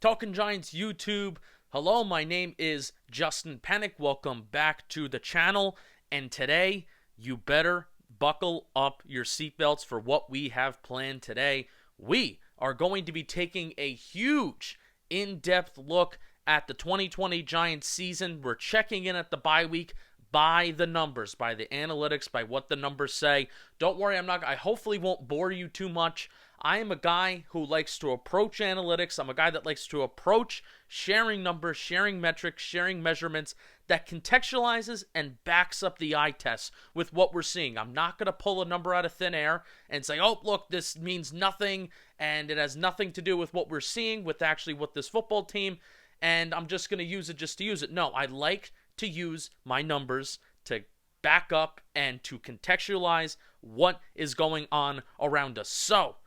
Talkin Giants YouTube. Hello, my name is Justin Penik. Welcome back to the channel. And today, you better buckle up your seatbelts for what we have planned today. We are going to be taking a huge, in-depth look at the 2020 Giants season. We're checking in at the bye week by the numbers, by the analytics, by what the numbers say. Don't worry, I hopefully won't bore you too much. I am a guy who likes to approach analytics. I'm a guy that likes to approach sharing numbers, sharing metrics, sharing measurements that contextualizes and backs up the eye test with what we're seeing. I'm not going to pull a number out of thin air and say, oh, look, this means nothing and it has nothing to do with what we're seeing with actually what this football team, and I'm just going to use it just to use it. No, I like to use my numbers to back up and to contextualize what is going on around us. So,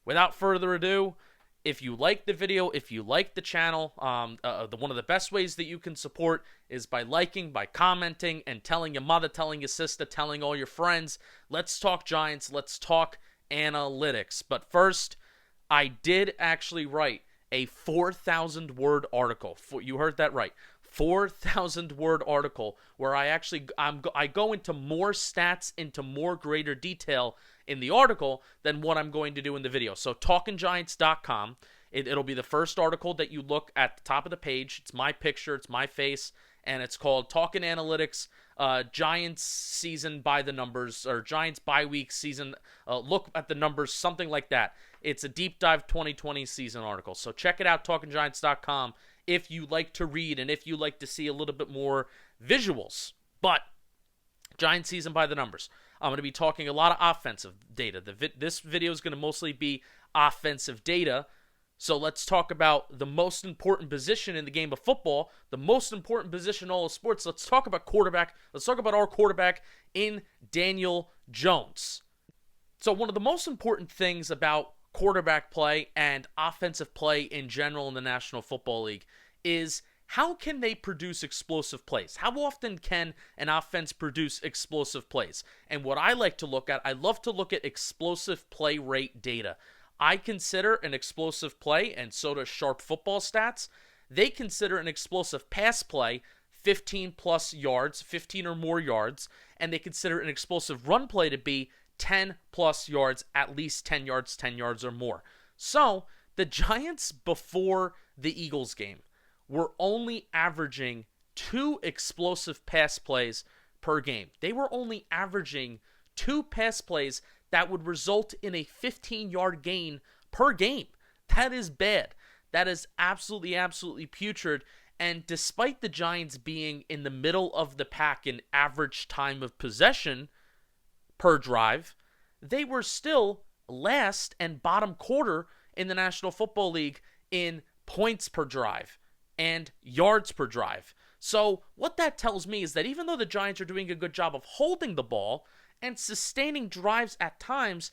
without further ado, if you like the video, if you like the channel, one of the best ways that you can support is by liking, by commenting, and telling your mother, telling your sister, telling all your friends. Let's talk Giants. Let's talk analytics. But first, I did actually write a 4,000-word article. You heard that right. 4,000-word article where I go into more stats, into more greater detail in the article than what I'm going to do in the video. So talkingiants.com, it'll be the first article that you look at the top of the page. It's my picture, it's my face, and it's called Talkin Analytics, Giants season by the numbers, or Giants bye week season, look at the numbers, something like that. It's a deep dive 2020 season article. So check it out, talkingiants.com, if you like to read and if you like to see a little bit more visuals. But Giants season by the numbers. I'm going to be talking a lot of offensive data. This video is going to mostly be offensive data. So let's talk about the most important position in the game of football, the most important position in all of sports. Let's talk about quarterback. Let's talk about our quarterback in Daniel Jones. So one of the most important things about quarterback play and offensive play in general in the National Football League is how can they produce explosive plays? How often can an offense produce explosive plays? And what I like to look at, I love to look at explosive play rate data. I consider an explosive play, and so does Sharp Football Stats, they consider an explosive pass play 15 plus yards, 15 or more yards, and they consider an explosive run play to be 10 plus yards, at least 10 yards or more. So, the Giants before the Eagles game were only averaging 2 explosive pass plays per game. They were only averaging 2 pass plays that would result in a 15-yard gain per game. That is bad. That is absolutely putrid. And despite the Giants being in the middle of the pack in average time of possession per drive, they were still last and bottom quarter in the National Football League in points per drive and yards per drive. So what that tells me is that even though the Giants are doing a good job of holding the ball and sustaining drives at times,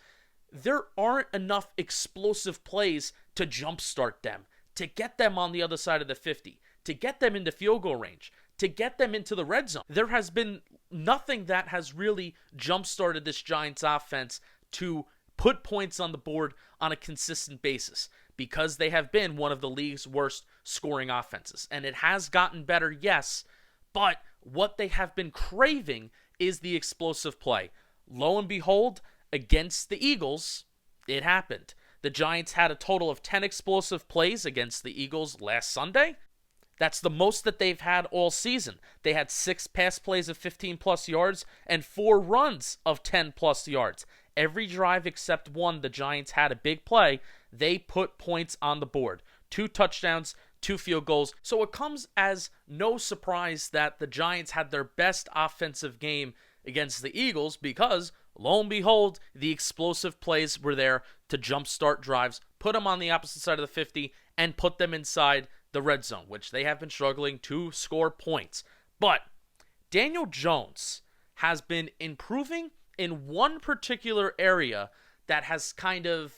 there aren't enough explosive plays to jumpstart them, to get them on the other side of the 50, to get them into field goal range, to get them into the red zone. There has been nothing that has really jump-started this Giants offense to put points on the board on a consistent basis, because they have been one of the league's worst scoring offenses. And it has gotten better, yes, but what they have been craving is the explosive play. Lo and behold, against the Eagles, it happened. The Giants had a total of 10 explosive plays against the Eagles last Sunday. That's the most that they've had all season. They had 6 pass plays of 15-plus yards and 4 runs of 10-plus yards. Every drive except one, the Giants had a big play. They put points on the board. 2 touchdowns, 2 field goals. So it comes as no surprise that the Giants had their best offensive game against the Eagles because, lo and behold, the explosive plays were there to jumpstart drives, put them on the opposite side of the 50, and put them inside the red zone, which they have been struggling to score points. But Daniel Jones has been improving in one particular area that has kind of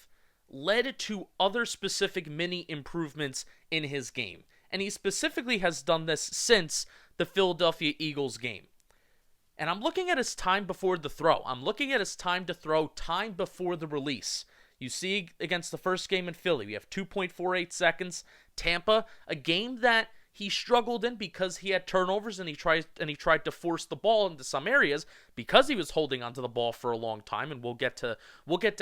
led to other specific mini improvements in his game. And he specifically has done this since the Philadelphia Eagles game. And I'm looking at his time before the throw. I'm looking at his time to throw, time before the release. You see against the first game in Philly, we have 2.48 seconds. Tampa, a game that he struggled in because he had turnovers and he tried to force the ball into some areas because he was holding onto the ball for a long time, and we'll get to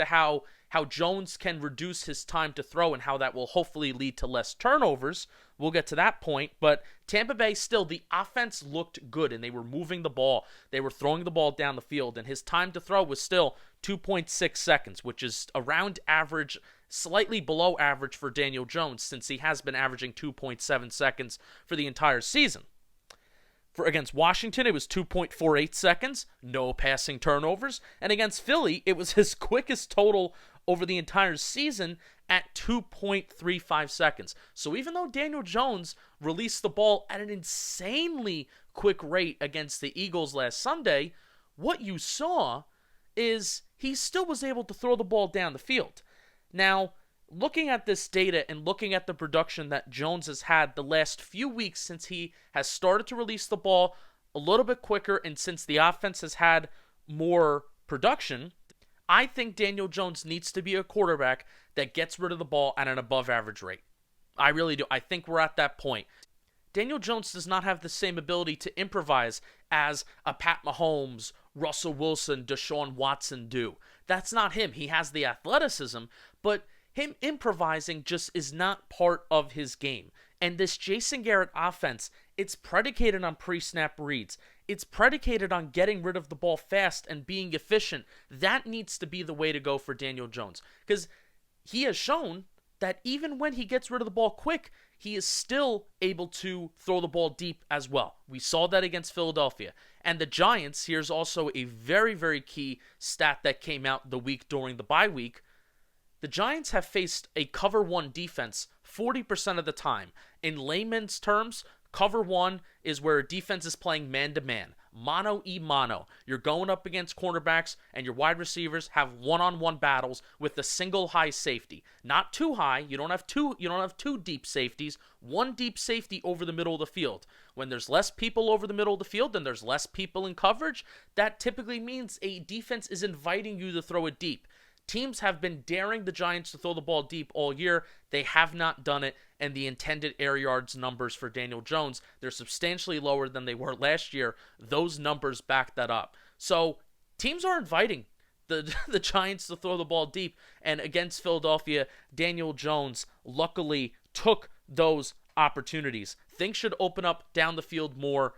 how Jones can reduce his time to throw and how that will hopefully lead to less turnovers. We'll get to that point, but Tampa Bay still, the offense looked good and they were moving the ball. They were throwing the ball down the field, and his time to throw was still 2.6 seconds, which is around average, slightly below average for Daniel Jones, since he has been averaging 2.7 seconds for the entire season. Against Washington, it was 2.48 seconds, no passing turnovers, and against Philly, it was his quickest total over the entire season at 2.35 seconds. So even though Daniel Jones released the ball at an insanely quick rate against the Eagles last Sunday, what you saw is he still was able to throw the ball down the field. Now, looking at this data and looking at the production that Jones has had the last few weeks since he has started to release the ball a little bit quicker and since the offense has had more production, I think Daniel Jones needs to be a quarterback that gets rid of the ball at an above average rate. I really do. I think we're at that point. Daniel Jones does not have the same ability to improvise as a Pat Mahomes, Russell Wilson, Deshaun Watson do. That's not him. He has the athleticism, but him improvising just is not part of his game. And this Jason Garrett offense, it's predicated on pre-snap reads. It's predicated on getting rid of the ball fast and being efficient. That needs to be the way to go for Daniel Jones, because he has shown that even when he gets rid of the ball quick, he is still able to throw the ball deep as well. We saw that against Philadelphia. And the Giants, here's also a very, very key stat that came out the week during the bye week. The Giants have faced a cover one defense 40% of the time. In layman's terms, cover one is where a defense is playing man-to-man, mano-y-mano. You're going up against cornerbacks, and your wide receivers have one-on-one battles with a single high safety. Not too high. You don't have two deep safeties. One deep safety over the middle of the field. When there's less people over the middle of the field and there's less people in coverage, that typically means a defense is inviting you to throw it deep. Teams have been daring the Giants to throw the ball deep all year. They have not done it, and the intended air yards numbers for Daniel Jones, they're substantially lower than they were last year. Those numbers back that up. So teams are inviting the Giants to throw the ball deep, and against Philadelphia, Daniel Jones luckily took those opportunities. Things should open up down the field more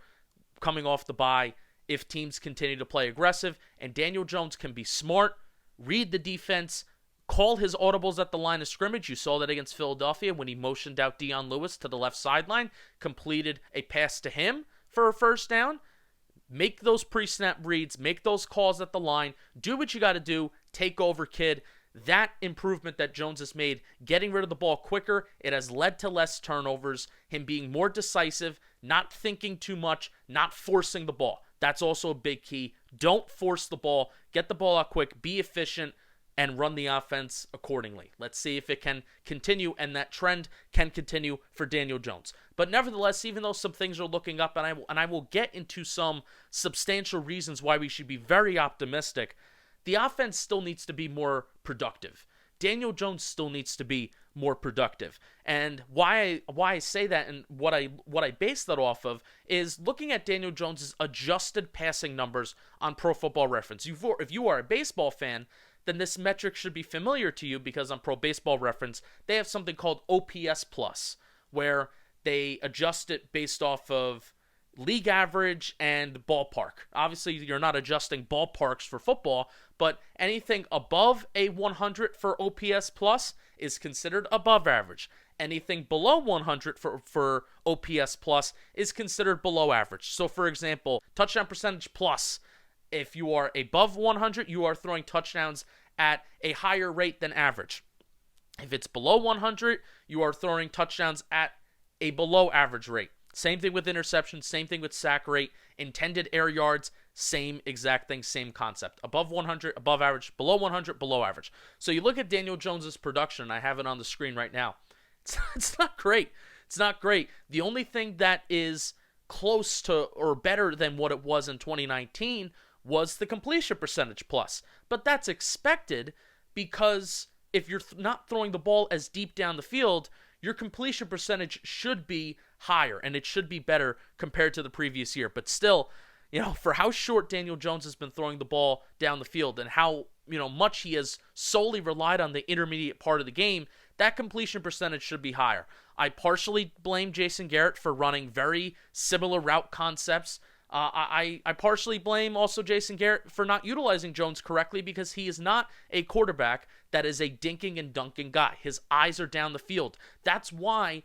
coming off the bye if teams continue to play aggressive, and Daniel Jones can be smart, read the defense, call his audibles at the line of scrimmage. You saw that against Philadelphia when he motioned out Dion Lewis to the left sideline, completed a pass to him for a first down. Make those pre-snap reads, make those calls at the line, do what you got to do, take over, kid. That improvement that Jones has made, getting rid of the ball quicker, it has led to less turnovers, him being more decisive, not thinking too much, not forcing the ball. That's also a big key. Don't force the ball. Get the ball out quick. Be efficient and run the offense accordingly. Let's see if it can continue and that trend can continue for Daniel Jones. But nevertheless, even though some things are looking up, and I will get into some substantial reasons why we should be very optimistic, the offense still needs to be more productive. Daniel Jones still needs to be more productive. And why I say that and what I base that off of is looking at Daniel Jones's adjusted passing numbers on Pro Football Reference. If you are a baseball fan, then this metric should be familiar to you because on Pro Baseball Reference, they have something called OPS Plus, where they adjust it based off of league average and ballpark. Obviously, you're not adjusting ballparks for football, but anything above a 100 for OPS Plus is considered above average. Anything below 100 for OPS Plus is considered below average. So, for example, touchdown percentage plus, if you are above 100, you are throwing touchdowns at a higher rate than average. If it's below 100, you are throwing touchdowns at a below average rate. Same thing with interceptions, same thing with sack rate, intended air yards, same exact thing, same concept. Above 100, above average, below 100, below average. So you look at Daniel Jones's production, and I have it on the screen right now. It's not great. It's not great. The only thing that is close to or better than what it was in 2019 was the completion percentage plus. But that's expected because if you're not throwing the ball as deep down the field, your completion percentage should be higher, and it should be better compared to the previous year. But still, for how short Daniel Jones has been throwing the ball down the field and how, much he has solely relied on the intermediate part of the game, that completion percentage should be higher. I partially blame Jason Garrett for running very similar route concepts. I partially blame also Jason Garrett for not utilizing Jones correctly, because he is not a quarterback that is a dinking and dunking guy. His eyes are down the field. That's why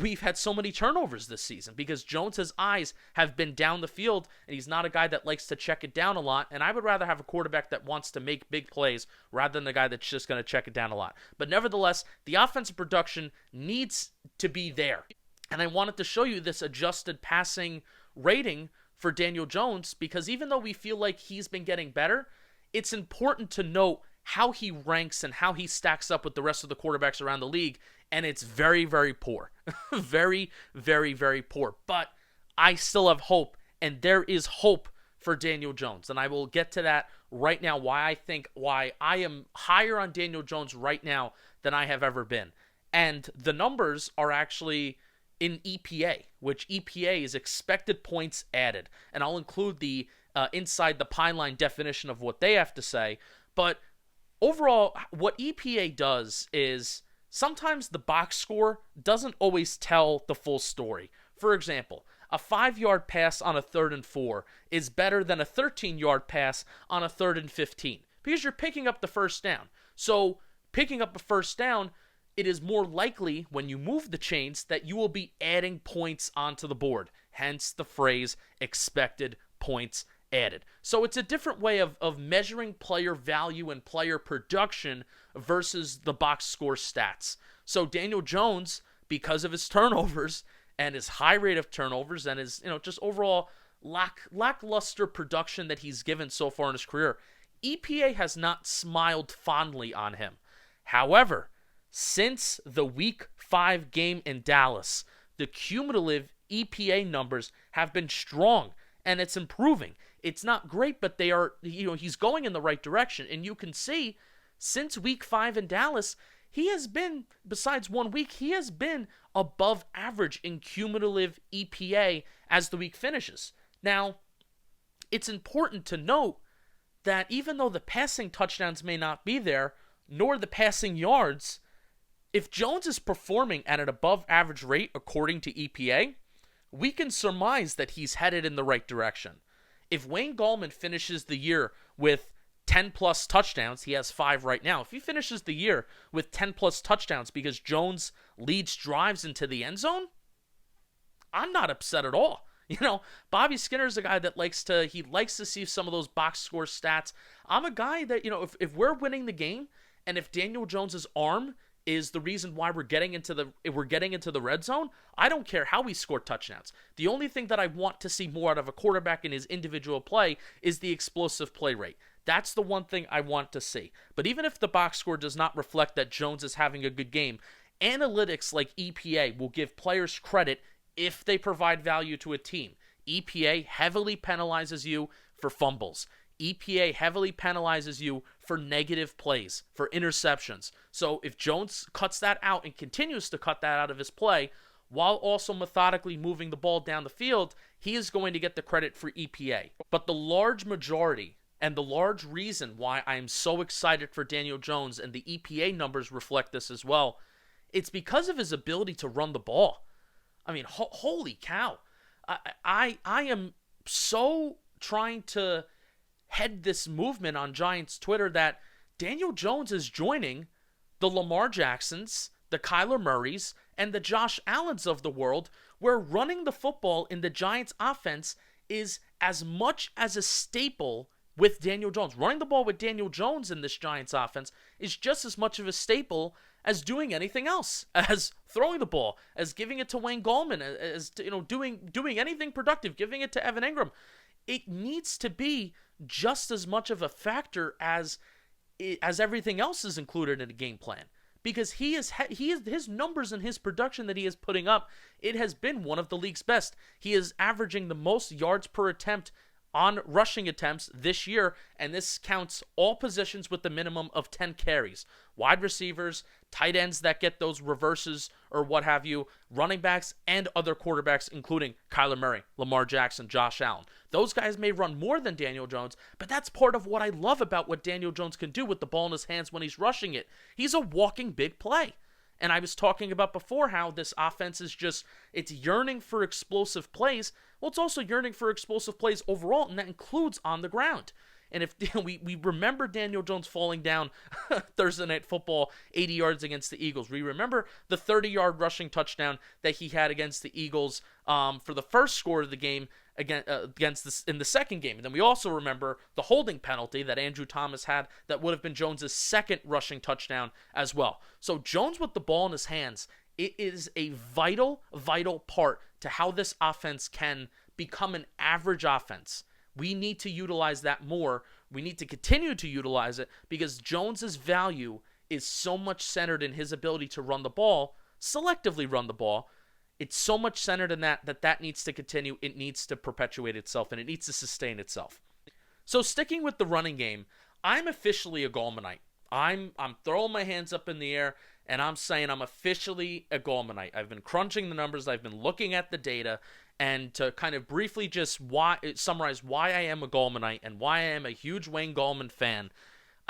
we've had so many turnovers this season, because Jones's eyes have been down the field, and he's not a guy that likes to check it down a lot. And I would rather have a quarterback that wants to make big plays rather than a guy that's just going to check it down a lot. But nevertheless, the offensive production needs to be there. And I wanted to show you this adjusted passing rating for Daniel Jones, because even though we feel like he's been getting better, it's important to note how he ranks and how he stacks up with the rest of the quarterbacks around the league, and it's very, very poor. Very, very, very poor. But I still have hope, and there is hope for Daniel Jones, and I will get to that right now, why I am higher on Daniel Jones right now than I have ever been. And the numbers are actually in EPA, which EPA is expected points added. And I'll include the inside the pine line definition of what they have to say. But overall, what EPA does is sometimes the box score doesn't always tell the full story. For example, a 5-yard pass on a 3rd and 4 is better than a 13-yard pass on a 3rd and 15, because you're picking up the first down. So picking up a first down, it is more likely when you move the chains that you will be adding points onto the board. Hence the phrase expected points added. So it's a different way of measuring player value and player production versus the box score stats. So Daniel Jones, because of his turnovers and his high rate of turnovers and his just overall lackluster production that he's given so far in his career, EPA has not smiled fondly on him. However, since the Week 5 game in Dallas, the cumulative EPA numbers have been strong, and it's improving. It's not great, but they are, he's going in the right direction. And you can see, since Week 5 in Dallas, he has been, besides 1 week, he has been above average in cumulative EPA as the week finishes. Now, it's important to note that even though the passing touchdowns may not be there, nor the passing yards, if Jones is performing at an above average rate according to EPA, we can surmise that he's headed in the right direction. If Wayne Gallman finishes the year with 10 plus touchdowns, he has 5 right now. If he finishes the year with 10 plus touchdowns because Jones leads drives into the end zone, I'm not upset at all. Bobby Skinner's a guy that likes to see some of those box score stats. I'm a guy that, if we're winning the game, and if Daniel Jones's arm is the reason why we're getting into the red zone, I don't care how we score touchdowns. The only thing that I want to see more out of a quarterback in his individual play is the explosive play rate. That's the one thing I want to see. But even if the box score does not reflect that Jones is having a good game, analytics like EPA will give players credit if they provide value to a team. EPA heavily penalizes you for fumbles. EPA heavily penalizes you for negative plays, for interceptions. So if Jones cuts that out and continues to cut that out of his play, while also methodically moving the ball down the field, he is going to get the credit for EPA. But the large majority and the large reason why I am so excited for Daniel Jones, and the EPA numbers reflect this as well, it's because of his ability to run the ball. I mean, holy cow. I am so trying to head this movement on Giants Twitter that Daniel Jones is joining the Lamar Jacksons, the Kyler Murrays, and the Josh Allens of the world, where running the football in the Giants offense is as much as a staple with Daniel Jones. Running the ball with Daniel Jones in this Giants offense is just as much of a staple as doing anything else, as throwing the ball, as giving it to Wayne Gallman, as doing anything productive, giving it to Evan Ingram. It needs to be just as much of a factor as everything else is included in a game plan, because his numbers and his production that he is putting up, it has been one of the league's best. He is averaging the most yards per attempt on rushing attempts this year, and this counts all positions with the minimum of 10 carries. Wide receivers, tight ends that get those reverses or what have you, running backs, and other quarterbacks, including Kyler Murray, Lamar Jackson, Josh Allen. Those guys may run more than Daniel Jones, but that's part of what I love about what Daniel Jones can do with the ball in his hands when he's rushing it. He's a walking big play. And I was talking about before how this offense is just, it's yearning for explosive plays. Well, it's also yearning for explosive plays overall, and that includes on the ground. And if we remember Daniel Jones falling down Thursday Night Football 80 yards against the Eagles. We remember the 30-yard rushing touchdown that he had against the Eagles for the first score of the game against this in the second game. And then we also remember the holding penalty that Andrew Thomas had that would have been Jones' second rushing touchdown as well. So Jones with the ball in his hands, it is a vital, vital part to how this offense can become an average offense. We need to utilize that more. We need to continue to utilize it because Jones's value is so much centered in his ability to run the ball, selectively run the ball. It's so much centered in that needs to continue. It needs to perpetuate itself, and it needs to sustain itself. So sticking with the running game, I'm officially a Gallmanite. I'm throwing my hands up in the air, and I'm saying I'm officially a Gallmanite. I've been crunching the numbers. I've been looking at the data. And to kind of briefly just summarize why I am a Gallmanite and why I am a huge Wayne Gallman fan,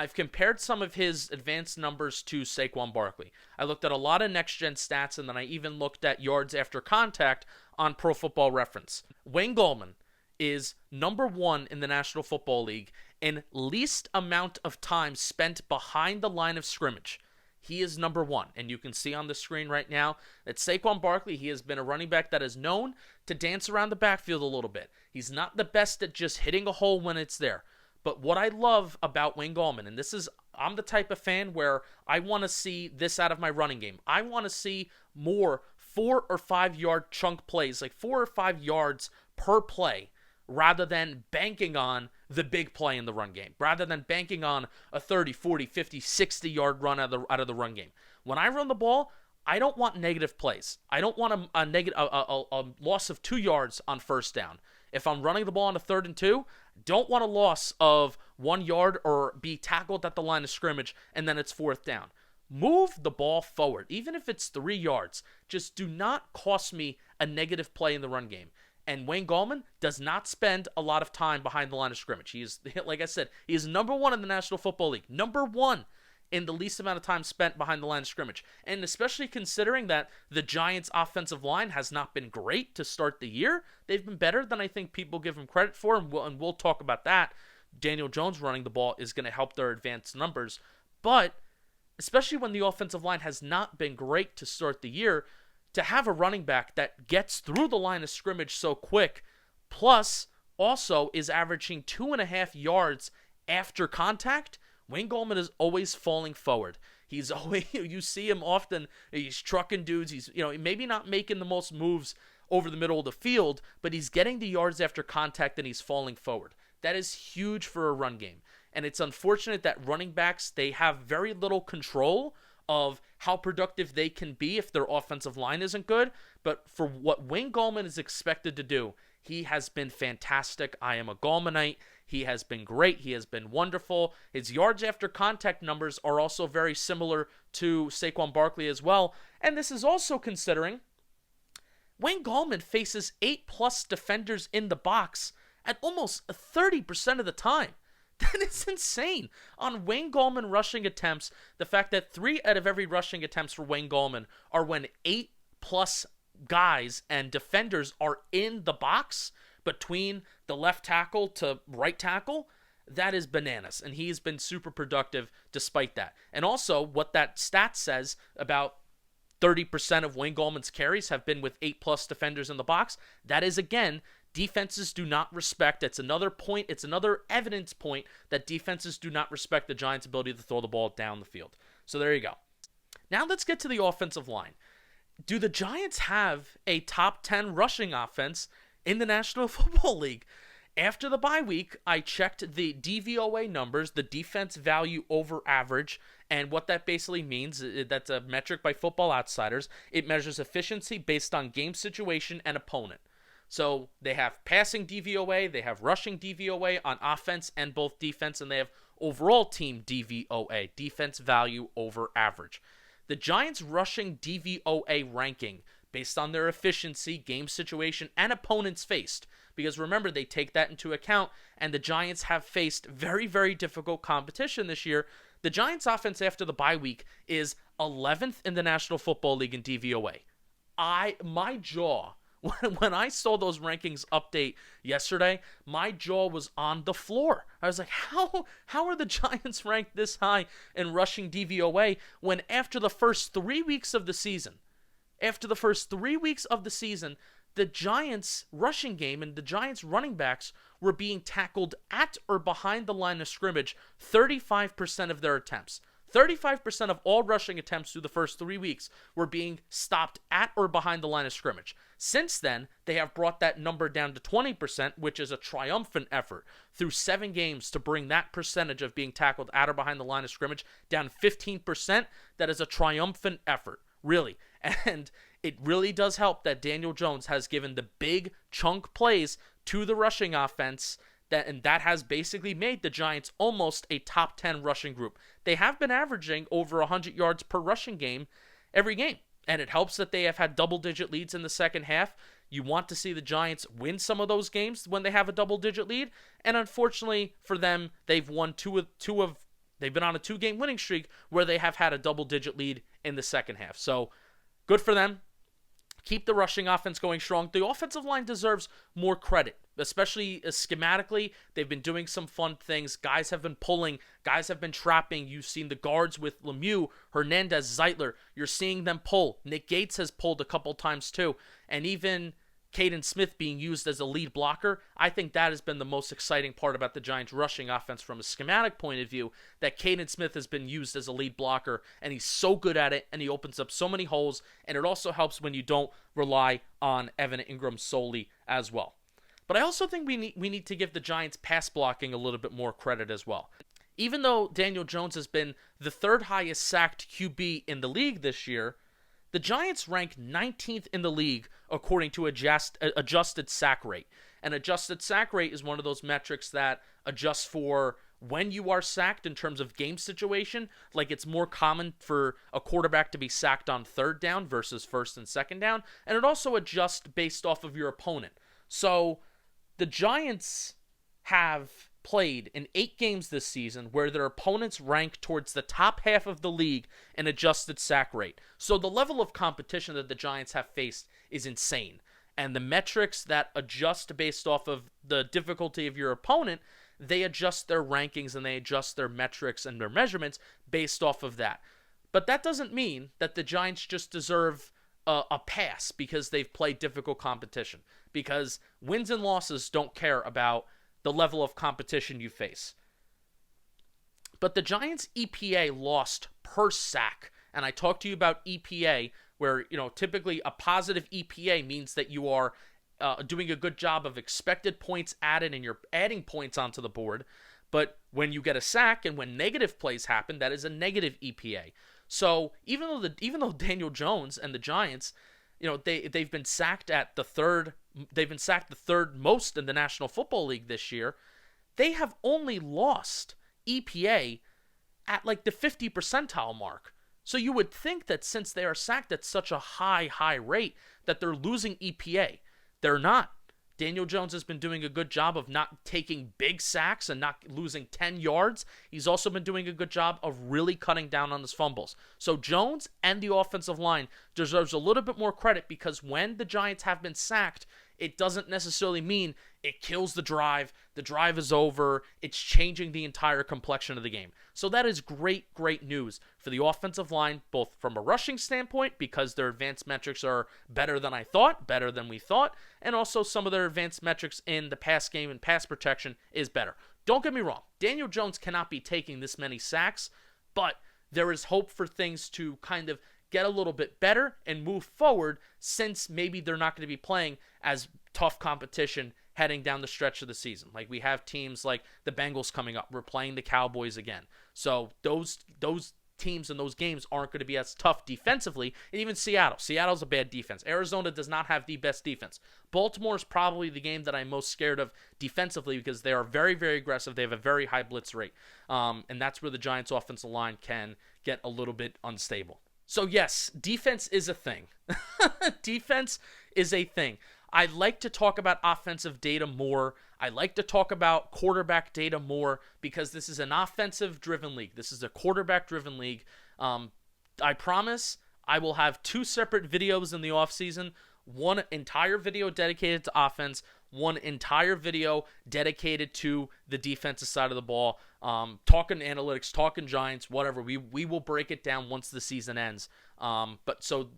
I've compared some of his advanced numbers to Saquon Barkley. I looked at a lot of next-gen stats, and then I even looked at yards after contact on Pro Football Reference. Wayne Gallman is number 1 in the National Football League in least amount of time spent behind the line of scrimmage. He is number 1, and you can see on the screen right now that Saquon Barkley, he has been a running back that is known to dance around the backfield a little bit. He's not the best at just hitting a hole when it's there. But what I love about Wayne Gallman, and I'm the type of fan where I want to see this out of my running game. I want to see more 4 or 5 yard chunk plays, like 4 or 5 yards per play, rather than banking on the big play in the run game, rather than banking on a 30, 40, 50, 60-yard run out of the run game. When I run the ball, I don't want negative plays. I don't want a loss of 2 yards on first down. If I'm running the ball on a 3rd and 2, don't want a loss of 1 yard or be tackled at the line of scrimmage and then it's 4th down. Move the ball forward, even if it's 3 yards. Just do not cost me a negative play in the run game. And Wayne Gallman does not spend a lot of time behind the line of scrimmage. He is, like I said, he is number 1 in the National Football League. Number 1 in the least amount of time spent behind the line of scrimmage. And especially considering that the Giants' offensive line has not been great to start the year, they've been better than I think people give them credit for, and we'll talk about that. Daniel Jones running the ball is going to help their advanced numbers. But especially when the offensive line has not been great to start the year, to have a running back that gets through the line of scrimmage so quick, plus also is averaging 2.5 yards after contact, Wayne Gallman is always falling forward. He's always, you see him often, he's trucking dudes, he's, maybe not making the most moves over the middle of the field, but he's getting the yards after contact and he's falling forward. That is huge for a run game. And it's unfortunate that running backs, they have very little control of how productive they can be if their offensive line isn't good. But for what Wayne Gallman is expected to do, he has been fantastic. I am a Gallmanite. He has been great. He has been wonderful. His yards after contact numbers are also very similar to Saquon Barkley as well. And this is also considering Wayne Gallman faces 8+ defenders in the box at almost 30% of the time. That is insane. On Wayne Gallman rushing attempts, the fact that 3 out of every rushing attempts for Wayne Gallman are when 8+ guys and defenders are in the box between the left tackle to right tackle, that is bananas. And he's been super productive despite that. And also, what that stat says about 30% of Wayne Gallman's carries have been with 8+ defenders in the box, that is, again, defenses do not respect. It's another point. It's another evidence point that defenses do not respect the Giants' ability to throw the ball down the field. So there you go. Now let's get to the offensive line. Do the Giants have a top 10 rushing offense in the National Football League? After the bye week, I checked the DVOA numbers, the defense value over average, and what that basically means, that's a metric by Football Outsiders. It measures efficiency based on game situation and opponent. So they have passing DVOA, they have rushing DVOA on offense and both defense, and they have overall team DVOA, defense value over average. The Giants' rushing DVOA ranking, based on their efficiency, game situation, and opponents faced, because remember, they take that into account, and the Giants have faced very, very difficult competition this year. The Giants' offense after the bye week is 11th in the National Football League in DVOA. My jaw, when I saw those rankings update yesterday, my jaw was on the floor. I was like, how are the Giants ranked this high in rushing DVOA when after the first 3 weeks of the season, the Giants' rushing game and the Giants' running backs were being tackled at or behind the line of scrimmage 35% of their attempts. 35% of all rushing attempts through the first 3 weeks were being stopped at or behind the line of scrimmage. Since then, they have brought that number down to 20%, which is a triumphant effort through 7 games to bring that percentage of being tackled at or behind the line of scrimmage down 15%. That is a triumphant effort, really. And it really does help that Daniel Jones has given the big chunk plays to the rushing offense, and that has basically made the Giants almost a top 10 rushing group. They have been averaging over 100 yards per rushing game every game, and it helps that they have had double-digit leads in the second half. You want to see the Giants win some of those games when they have a double-digit lead, and unfortunately for them, they've won they've been on a 2-game winning streak where they have had a double-digit lead in the second half. So, good for them. Keep the rushing offense going strong. The offensive line deserves more credit, especially schematically. They've been doing some fun things. Guys have been pulling. Guys have been trapping. You've seen the guards with Lemieux, Hernandez, Zeitler. You're seeing them pull. Nick Gates has pulled a couple times too. And even Caden Smith being used as a lead blocker, I think that has been the most exciting part about the Giants' rushing offense from a schematic point of view, that Caden Smith has been used as a lead blocker, and he's so good at it, and he opens up so many holes, and it also helps when you don't rely on Evan Ingram solely as well. But I also think we need to give the Giants' pass blocking a little bit more credit as well. Even though Daniel Jones has been the 3rd highest sacked QB in the league this year, the Giants rank 19th in the league according to adjusted sack rate. And adjusted sack rate is one of those metrics that adjusts for when you are sacked in terms of game situation. Like, it's more common for a quarterback to be sacked on 3rd down versus 1st and 2nd down. And it also adjusts based off of your opponent. So the Giants have played in 8 games this season where their opponents rank towards the top half of the league in adjusted sack rate. So the level of competition that the Giants have faced is insane. And the metrics that adjust based off of the difficulty of your opponent, they adjust their rankings and they adjust their metrics and their measurements based off of that. But that doesn't mean that the Giants just deserve a pass because they've played difficult competition. Because wins and losses don't care about the level of competition you face. But the Giants' EPA lost per sack, and I talked to you about EPA, where, typically a positive EPA means that you are doing a good job of expected points added and you're adding points onto the board. But when you get a sack and when negative plays happen, that is a negative EPA. So even though Daniel Jones and the Giants, they've been sacked at the third most in the National Football League this year, they have only lost EPA at like the 50 percentile mark. So you would think that since they are sacked at such a high rate that they're losing EPA. They're not. Daniel Jones has been doing a good job of not taking big sacks and not losing 10 yards. He's also been doing a good job of really cutting down on his fumbles. So Jones and the offensive line deserves a little bit more credit, because when the Giants have been sacked, it doesn't necessarily mean it kills the drive is over, it's changing the entire complexion of the game. So that is great news for the offensive line, both from a rushing standpoint, because their advanced metrics are better than we thought, and also some of their advanced metrics in the pass game and pass protection is better. Don't get me wrong, Daniel Jones cannot be taking this many sacks, but there is hope for things to kind of get a little bit better and move forward, since maybe they're not going to be playing as tough competition heading down the stretch of the season. Like, we have teams like the Bengals coming up. We're playing the Cowboys again. So those teams in those games aren't going to be as tough defensively. And even Seattle's a bad defense. Arizona does not have the best defense. Baltimore is probably the game that I'm most scared of defensively because they are very, very aggressive. They have a very high blitz rate. And that's where the Giants' offensive line can get a little bit unstable. So yes, defense is a thing. Defense is a thing. I like to talk about offensive data more. I like to talk about quarterback data more because this is an offensive-driven league. This is a quarterback-driven league. I promise I will have 2 separate videos in the offseason. One entire video dedicated to offense, one entire video dedicated to the defensive side of the ball. Talking analytics, talking Giants, whatever. We will break it down once the season ends. But so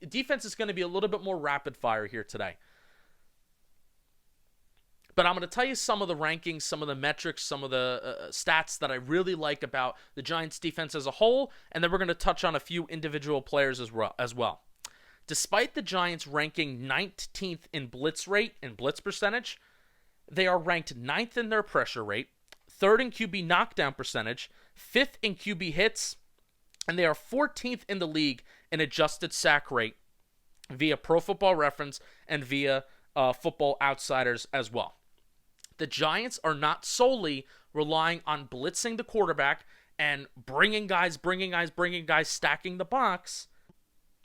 defense is going to be a little bit more rapid fire here today. But I'm going to tell you some of the rankings, some of the metrics, some of the stats that I really like about the Giants defense as a whole, and then we're going to touch on a few individual players as well. Despite the Giants ranking 19th in blitz rate and blitz percentage, they are ranked 9th in their pressure rate, 3rd in QB knockdown percentage, 5th in QB hits, and they are 14th in the league in adjusted sack rate via Pro Football Reference and via Football Outsiders as well. The Giants are not solely relying on blitzing the quarterback and bringing guys, stacking the box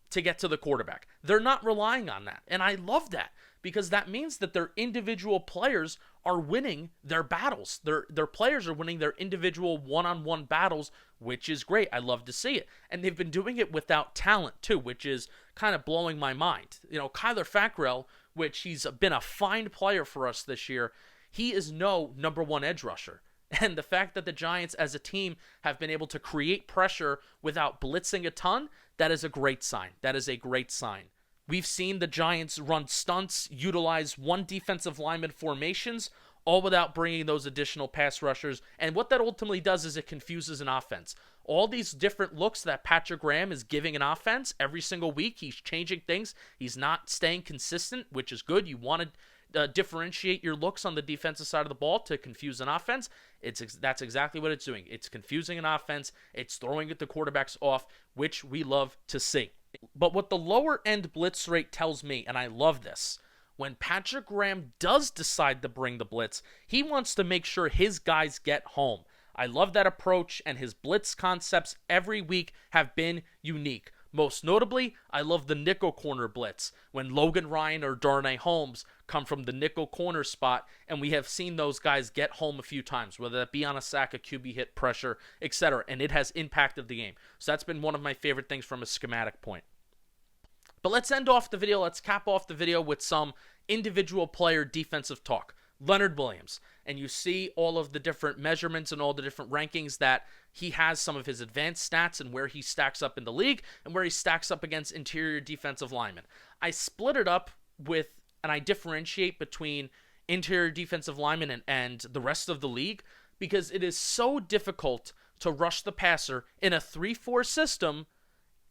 to get to the quarterback. They're not relying on that. And I love that because that means that their individual players are winning their battles. Their players are winning their individual one-on-one battles, which is great. I love to see it. And they've been doing it without talent too, which is kind of blowing my mind. You know, Kyler Fackrell, which he's been a fine player for us this year, he is no number 1 edge rusher. And the fact that the Giants as a team have been able to create pressure without blitzing a ton, that is a great sign. That is a great sign. We've seen the Giants run stunts, utilize 1 defensive lineman formations, all without bringing those additional pass rushers. And what that ultimately does is it confuses an offense. All these different looks that Patrick Graham is giving an offense every single week, he's changing things. He's not staying consistent, which is good. You want to differentiate your looks on the defensive side of the ball to confuse an offense. That's exactly what it's doing. It's confusing an offense. It's throwing the quarterbacks off, which we love to see. But what the lower end blitz rate tells me, and I love this, when Patrick Graham does decide to bring the blitz, he wants to make sure his guys get home. I love that approach, and his blitz concepts every week have been unique. Most notably, I love the nickel corner blitz when Logan Ryan or Darnay Holmes come from the nickel corner spot, and we have seen those guys get home a few times, whether that be on a sack, a QB hit, pressure, etc., and it has impacted the game. So that's been one of my favorite things from a schematic point. But let's end off the video, let's cap off the video with some individual player defensive talk. Leonard Williams, and you see all of the different measurements and all the different rankings that he has, some of his advanced stats and where he stacks up in the league and where he stacks up against interior defensive linemen. I split it up with, and I differentiate between interior defensive linemen and the rest of the league because it is so difficult to rush the passer in a 3-4 system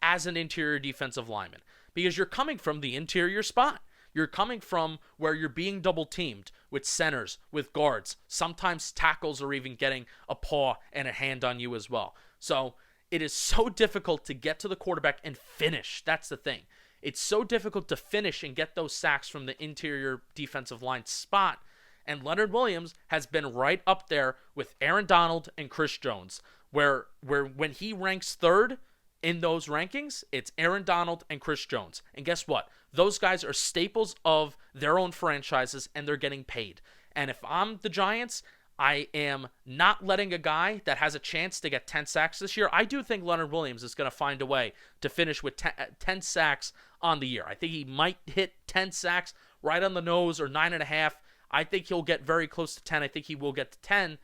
as an interior defensive lineman because you're coming from the interior spot. You're coming from where you're being double teamed with centers, with guards. Sometimes tackles are even getting a paw and a hand on you as well. So it is so difficult to get to the quarterback and finish. That's the thing. It's so difficult to finish and get those sacks from the interior defensive line spot. And Leonard Williams has been right up there with Aaron Donald and Chris Jones, where when he ranks 3rd in those rankings, it's Aaron Donald and Chris Jones. And guess what? Those guys are staples of their own franchises, and they're getting paid. And if I'm the Giants, I am not letting a guy that has a chance to get 10 sacks this year. I do think Leonard Williams is going to find a way to finish with 10 sacks on the year. I think he might hit 10 sacks right on the nose or 9.5. I think he'll get very close to 10. I think he will get to 10.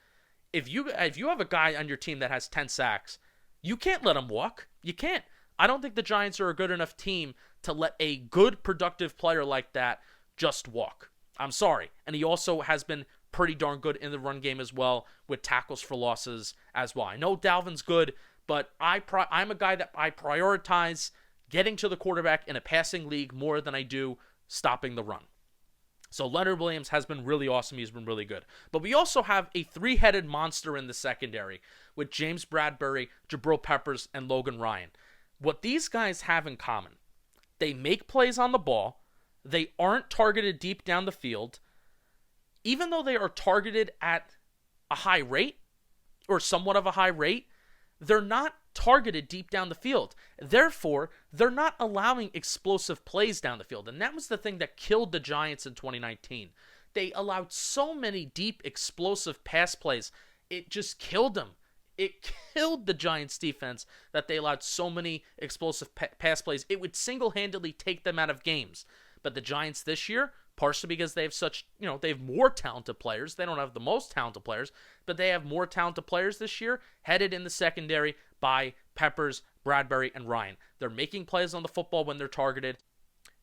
If you have a guy on your team that has 10 sacks, you can't let him walk. You can't. I don't think the Giants are a good enough team to let a good, productive player like that just walk. I'm sorry. And he also has been pretty darn good in the run game as well with tackles for losses as well. I know Dalvin's good, but I'm a guy that I prioritize getting to the quarterback in a passing league more than I do stopping the run. So Leonard Williams has been really awesome. He's been really good. But we also have a three-headed monster in the secondary with James Bradbury, Jabril Peppers, and Logan Ryan. What these guys have in common, they make plays on the ball. They aren't targeted deep down the field. Even though they are targeted at a high rate, or somewhat of a high rate, they're not targeted deep down the field. Therefore, they're not allowing explosive plays down the field. And that was the thing that killed the Giants in 2019. They allowed so many deep, explosive pass plays. It just killed them. It killed the Giants defense that they allowed so many explosive pass plays. It would single-handedly take them out of games. But the Giants this year, partially because they have they have more talented players. They don't have the most talented players, but they have more talented players this year, headed in the secondary by Peppers, Bradbury, and Ryan. They're making plays on the football when they're targeted.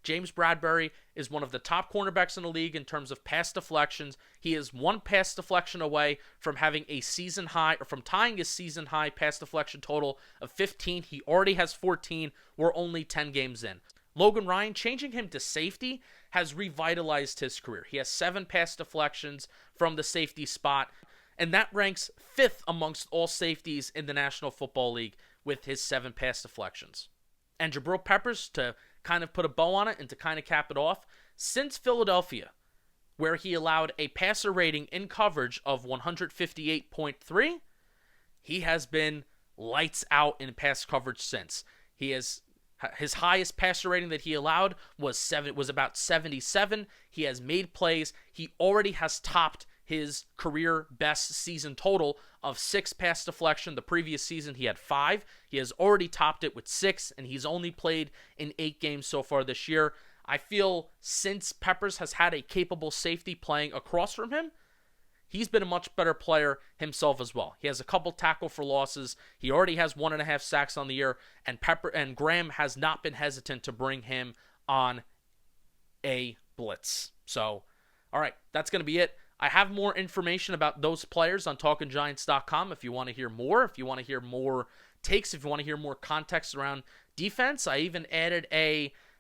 James Bradbury is one of the top cornerbacks in the league in terms of pass deflections. He is one pass deflection away from having a season high, or from tying his season high pass deflection total of 15. He already has 14. We're only 10 games in. Logan Ryan, changing him to safety has revitalized his career. He has 7 pass deflections from the safety spot, and that ranks 5th amongst all safeties in the National Football League with his 7 pass deflections. And Jabril Peppers, to kind of put a bow on it and to kind of cap it off, since Philadelphia, where he allowed a passer rating in coverage of 158.3, he has been lights out in pass coverage since. His highest passer rating that he allowed was about 77. He has made plays. He already has topped his career best season total of 6 pass deflection. The previous season he had 5. He has already topped it with 6, and he's only played in 8 games so far this year. I feel since Peppers has had a capable safety playing across from him, he's been a much better player himself as well. He has a couple tackle for losses. He already has 1.5 sacks on the year, and Graham has not been hesitant to bring him on a blitz. So, all right, that's going to be it. I have more information about those players on TalkinGiants.com if you want to hear more, if you want to hear more takes, if you want to hear more context around defense. I even added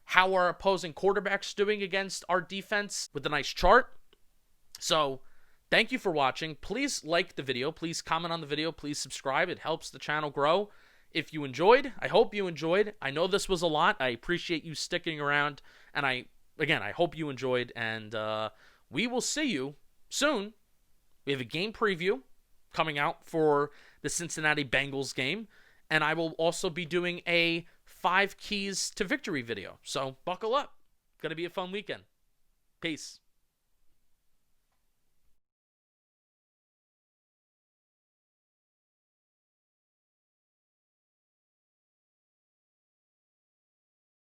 how our opposing quarterback's doing against our defense with a nice chart. So, thank you for watching. Please like the video. Please comment on the video. Please subscribe. It helps the channel grow. If you enjoyed, I hope you enjoyed. I know this was a lot. I appreciate you sticking around. And I hope you enjoyed. And we will see you soon. We have a game preview coming out for the Cincinnati Bengals game. And I will also be doing a 5 keys to victory video. So buckle up. It's going to be a fun weekend. Peace.